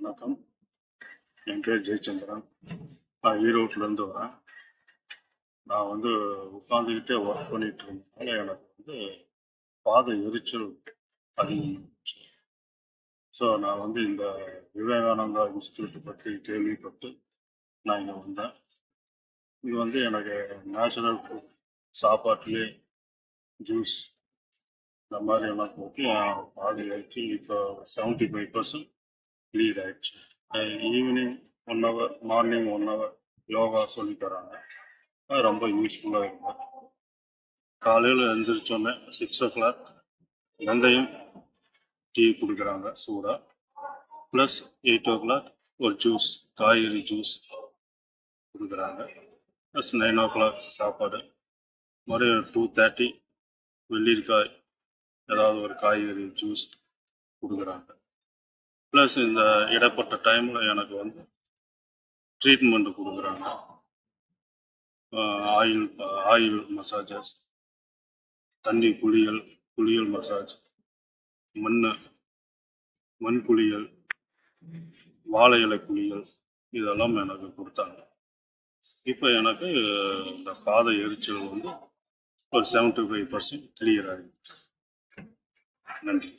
வணக்கம். என் பேர் ஜெயச்சந்திரன். நான் ஈரோட்டிலேருந்து வரேன். நான் உட்காந்துக்கிட்டே ஒர்க் பண்ணிட்டு இருந்ததுனால எனக்கு பாத எரிச்சல் அதிகமாகிடுச்சு. ஸோ நான் இந்த விவேகானந்தா இன்ஸ்டியூட் பற்றி கேள்விப்பட்டு நான் இங்கே வந்தேன். இது எனக்கு நேச்சுரல் ஃபுட், சாப்பாட்டுலேயே ஜூஸ் இந்த மாதிரி எல்லாம் போட்டு என் பாத எரிச்சல் இப்போ 75% கிளியர் ஆயிடுச்சு. Evening 1 hour, morning 1 hour yoga சொல்லி தராங்க. அது ரொம்ப யூஸ்ஃபுல்லாக இருக்கும். காலையில் எழுந்திரிச்சோன்னே 6 o'clock வெந்தயம் டீ கொடுக்குறாங்க சூடாக. ப்ளஸ் 8 o'clock ஒரு ஜூஸ், காய்கறி ஜூஸ் கொடுக்குறாங்க. ப்ளஸ் 9 o'clock சாப்பாடு. மறுபடியும் 2:30 வெள்ளரிக்காய் ஏதாவது ஒரு காய்கறி ஜூஸ் கொடுக்குறாங்க. ப்ளஸ் இந்த இடப்பட்ட டைமில் எனக்கு ட்ரீட்மெண்ட் கொடுக்குறாங்க. ஆயில் மசாஜஸ், தண்ணி குளியல் மசாஜ், மண் குளியல், வாழை இலை குளியல், இதெல்லாம் எனக்கு கொடுத்தாங்க. இப்போ எனக்கு இந்த பாத எரிச்சல் ஒரு 75% கிளியர் ஆகிடுச்சு. நன்றி.